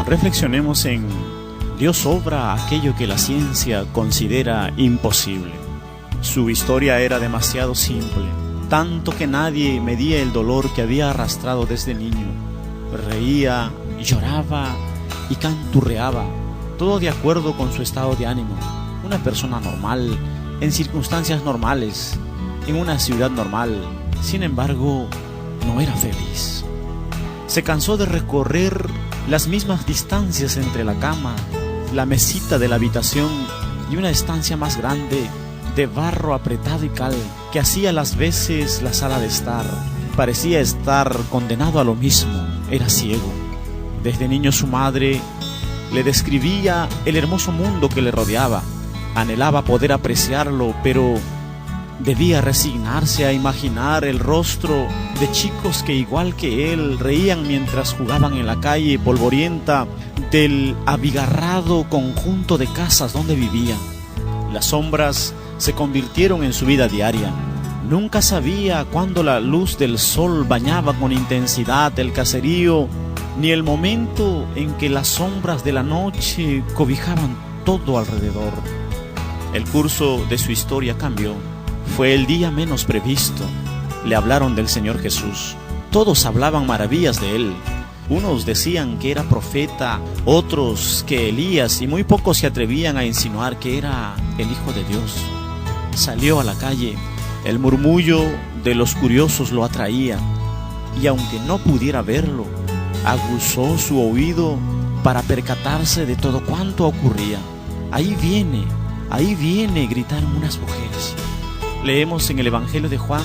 Reflexionemos en Dios obra aquello que la ciencia considera imposible. Su historia era demasiado simple, tanto que nadie medía el dolor que había arrastrado desde niño. Reía, lloraba y canturreaba, todo de acuerdo con su estado de ánimo. Una persona normal, en circunstancias normales, en una ciudad normal. Sin embargo, no era feliz. Se cansó de recorrer las mismas distancias entre la cama, la mesita de la habitación y una estancia más grande de barro apretado y cal que hacía las veces la sala de estar. Parecía estar condenado a lo mismo, era ciego. Desde niño su madre le describía el hermoso mundo que le rodeaba. Anhelaba poder apreciarlo, pero debía resignarse a imaginar el rostro de chicos que, igual que él, reían mientras jugaban en la calle polvorienta del abigarrado conjunto de casas donde vivía. Las sombras se convirtieron en su vida diaria. Nunca sabía cuándo la luz del sol bañaba con intensidad el caserío, ni el momento en que las sombras de la noche cobijaban todo alrededor. El curso de su historia cambió. Fue el día menos previsto. Le hablaron del Señor Jesús. Todos hablaban maravillas de él. Unos decían que era profeta, otros que Elías, y muy pocos se atrevían a insinuar que era el Hijo de Dios. Salió a la calle. El murmullo de los curiosos lo atraía, y aunque no pudiera verlo, aguzó su oído para percatarse de todo cuanto ocurría. Ahí viene, gritaron unas mujeres. Leemos en el Evangelio de Juan,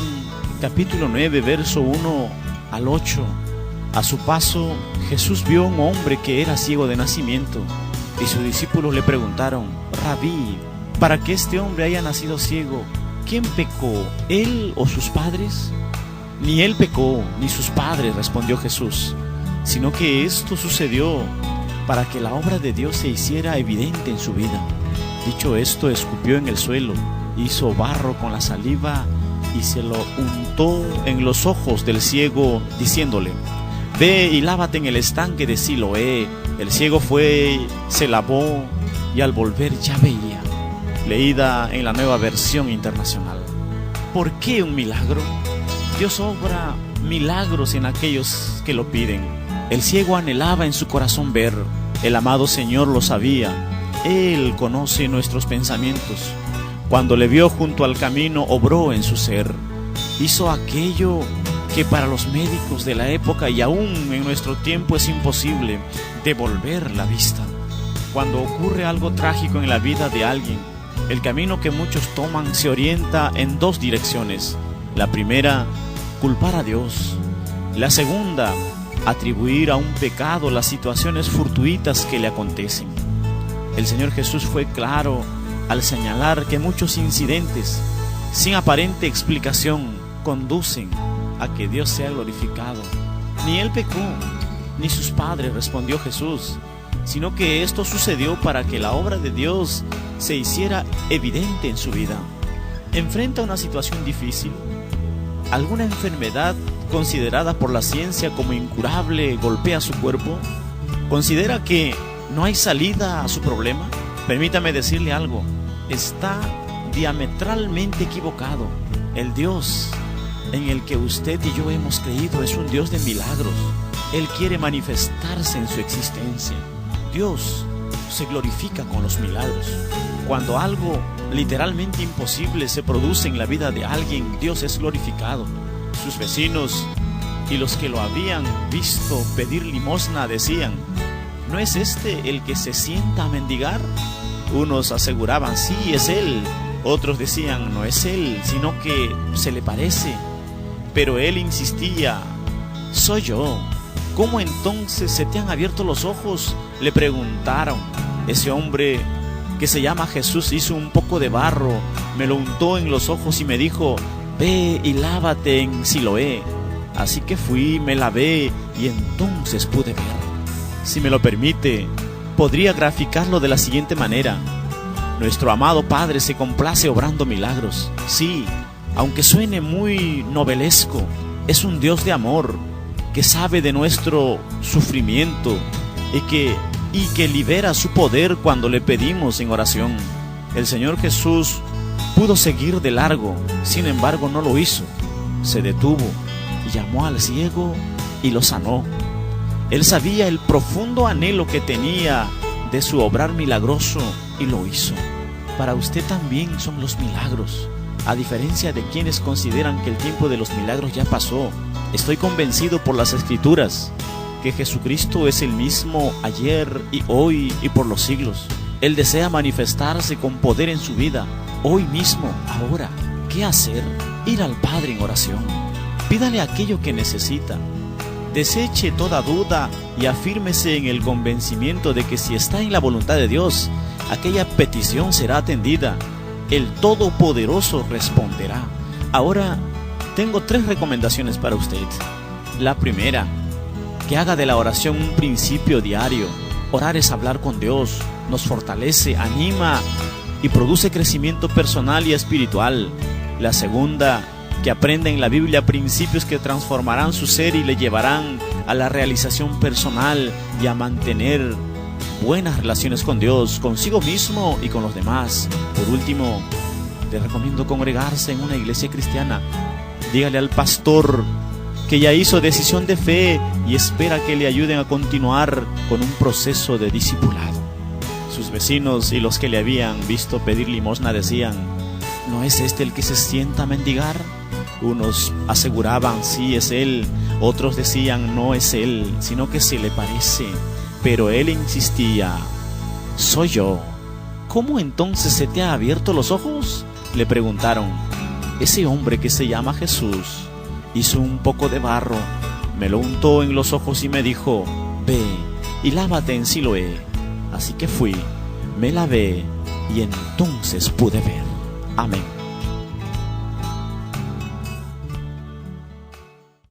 capítulo 9, verso 1 al 8. A su paso, Jesús vio a un hombre que era ciego de nacimiento, y sus discípulos le preguntaron: Rabí, ¿para que este hombre haya nacido ciego? ¿Quién pecó, él o sus padres? Ni él pecó, ni sus padres, respondió Jesús, sino que esto sucedió para que la obra de Dios se hiciera evidente en su vida. Dicho esto, escupió en el suelo, hizo barro con la saliva y se lo untó en los ojos del ciego, diciéndole: Ve y lávate en el estanque de Siloé. El ciego fue, se lavó y al volver ya veía. Leída en la Nueva Versión Internacional. ¿Por qué un milagro? Dios obra milagros en aquellos que lo piden. El ciego anhelaba en su corazón ver. El amado Señor lo sabía. Él conoce nuestros pensamientos. Cuando le vio junto al camino, obró en su ser. Hizo aquello que para los médicos de la época y aún en nuestro tiempo es imposible: devolver la vista. Cuando ocurre algo trágico en la vida de alguien, el camino que muchos toman se orienta en dos direcciones. La primera, culpar a Dios. La segunda, atribuir a un pecado las situaciones fortuitas que le acontecen. El Señor Jesús fue claro al señalar que muchos incidentes, sin aparente explicación, conducen a que Dios sea glorificado. Ni él pecó, ni sus padres, respondió Jesús, sino que esto sucedió para que la obra de Dios se hiciera evidente en su vida. ¿Enfrenta una situación difícil? ¿Alguna enfermedad considerada por la ciencia como incurable golpea su cuerpo? ¿Considera que no hay salida a su problema? Permítame decirle algo: está diametralmente equivocado. El Dios en el que usted y yo hemos creído es un Dios de milagros. Él quiere manifestarse en su existencia. Dios se glorifica con los milagros. Cuando algo literalmente imposible se produce en la vida de alguien, Dios es glorificado. Sus vecinos y los que lo habían visto pedir limosna decían: ¿no es este el que se sienta a mendigar? Unos aseguraban: sí, es él. Otros decían: no es él, sino que se le parece. Pero él insistía: soy yo. ¿Cómo entonces se te han abierto los ojos?, le preguntaron. Ese hombre que se llama Jesús hizo un poco de barro, me lo untó en los ojos y me dijo: ve y lávate en Siloé. Así que fui, me lavé y entonces pude ver. Si me lo permite, podría graficarlo de la siguiente manera: nuestro amado Padre se complace obrando milagros. Sí, aunque suene muy novelesco, es un Dios de amor que sabe de nuestro sufrimiento y que y que libera su poder cuando le pedimos en oración. El Señor Jesús pudo seguir de largo, sin embargo no lo hizo. Se detuvo, llamó al ciego y lo sanó. Él sabía el profundo anhelo que tenía de su obrar milagroso y lo hizo. Para usted también son los milagros. A diferencia de quienes consideran que el tiempo de los milagros ya pasó, estoy convencido por las Escrituras que Jesucristo es el mismo ayer y hoy y por los siglos. Él desea manifestarse con poder en su vida, hoy mismo, ahora. ¿Qué hacer? Ir al Padre en oración. Pídale aquello que necesita. Deseche toda duda y afírmese en el convencimiento de que si está en la voluntad de Dios, aquella petición será atendida. El Todopoderoso responderá. Ahora, tengo 3 recomendaciones para usted. La primera, que haga de la oración un principio diario. Orar es hablar con Dios, nos fortalece, anima y produce crecimiento personal y espiritual. La segunda, que aprenda en la Biblia principios que transformarán su ser y le llevarán a la realización personal y a mantener buenas relaciones con Dios, consigo mismo y con los demás. Por último, te recomiendo congregarse en una iglesia cristiana. Dígale al pastor que ya hizo decisión de fe y espera que le ayuden a continuar con un proceso de discipulado. Sus vecinos y los que le habían visto pedir limosna decían: ¿no es este el que se sienta a mendigar? Unos aseguraban: sí, es él. Otros decían: no es él, sino que se le parece. Pero él insistía: soy yo. ¿Cómo entonces se te ha abierto los ojos?, le preguntaron. Ese hombre que se llama Jesús hizo un poco de barro, me lo untó en los ojos y me dijo: ve y lávate en Siloé. Así que fui, me lavé y entonces pude ver. Amén.